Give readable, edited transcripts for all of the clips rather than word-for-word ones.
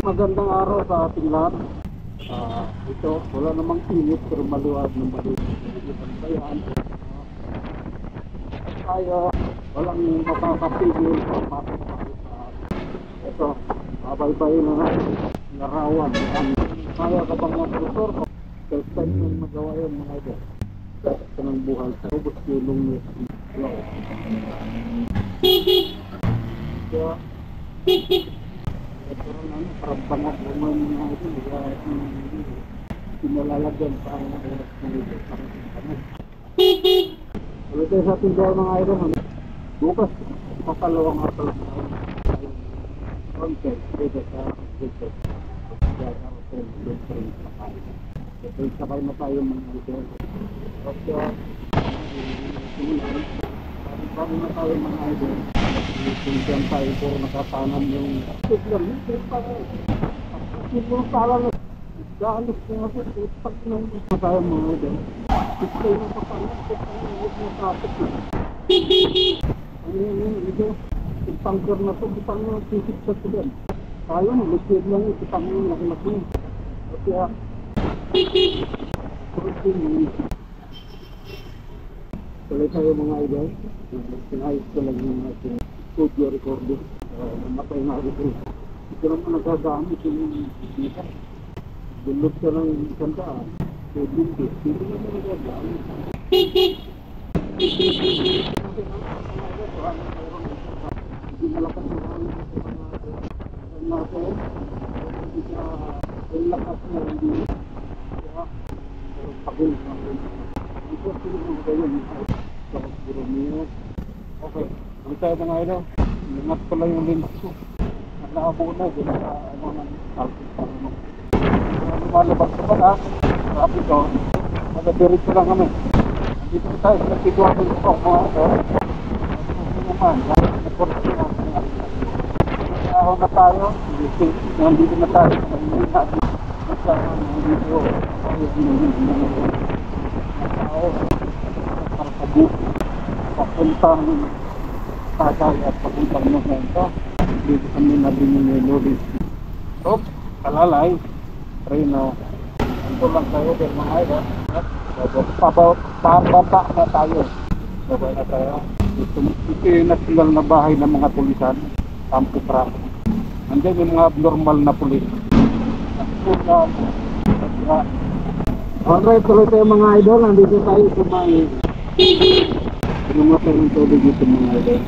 Magandang araw sa ating lahat. Ito, wala namang init pero maluwag ng maliit. Ayan. Tayo, walang makakapigil sa pasok-pasok sa ito. Babaybayin na natin. Larawan. Kaya ka bang mag-resort? First time yung magawa yun mga ito. Ito ng buhay. Ubus tulong niya. Kaya, ito rin parang bangat naman mga ito. Pinalalagyan pa ang oras ng ito. Parang bangat. Ulit tayo sa ating gaya mga ito. Bukas, makalawang nga pala sa content. Dito sa content. Ito sakay na tayo mga ito. Kasi, bago na tayo mga ito. Kung tayo po nakatanam yung lang, yung parang galos ko nga po pag nang tayo mga ito display na pa pala yung traffic na ito yung tanker na ito butang yung sisip sa ito tayo malusip lang yung butang yung laki-laki kaya tuloy tayo mga ito sinayos ko lang yung ating audio recording namatay na ito ito naman nagagamit yung isita dulog ka ng isang daan so dulog hindi naman nagagamit hindi malakas na kami natin hindi ka lakas na hindi kaya pagul na ito sila mga ganyan tapos buro niyo okay ang tayo mga ito ingat pala yung lens ko nakaabo na dito sa ano ng salpit para mo lumalabas ka pala traffic ko nagadiretso lang kami dito tayo sa situasin ko mga ito ano naman naporsi na ako na tayo nandito na tayo nasa nandito tayo para sa buko papuntang Pasay at papuntang Noventa dito kami nabing yung lobby so kalalay Reno ito lang tayo pero mga ito pababa na tayo baba na tayo ito yung national na bahay ng mga pulisan Campo Traffic nandiyan yung mga abnormal na pulis alright tuloy tayo mga idol nandito tayo sa may Pinumasa ng tubig dito mga idol.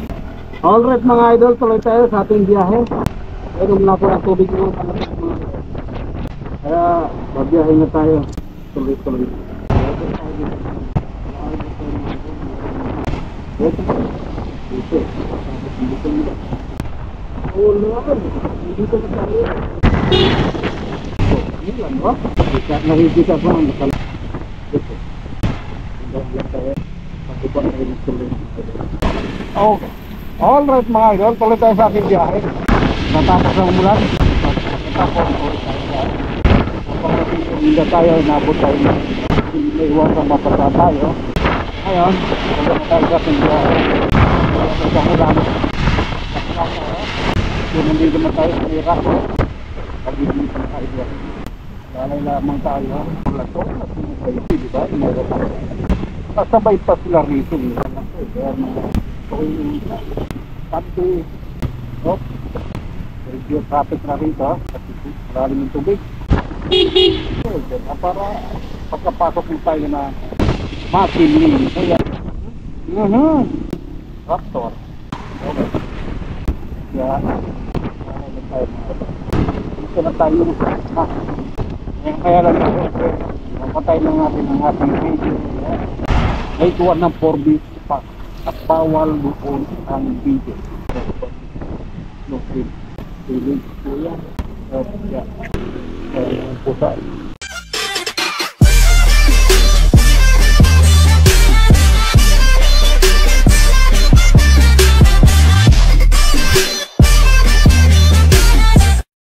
Alright mga idol, tuloy tayo sa ating biyahe. Mayroon na po ang tubig ng mga idol. Kaya babiyahe na tayo. Tuloy-tuloy. Dito na tayo. Ini lang ba? Nakikita po ang nakala. Dito. Dito tayo. Okay. Alright mga idol, tuloy tayo sa aking biyahe. Natapos ang umulan. Natapos hindi tayo, nabot tayo na iwasan mapasa tayo. Ngayon, tuloy tayo sa aking biyahe. Sa ulan. Kung nandito na tayo sa Iraq, pag-ibig na tayo. Lalay lamang tayo. Lato, diba? Inerap tayo. Kasabay pa sila rito kaya pati review traffic na rito marami ng tubig para pagkapasok mo tayo na makiling kaya raptor kaya dito na tayo kaya lang napatay lang natin ang ating video ay tuwan ng 4B pack at bawal doon ang video no film feeling ko yan pusa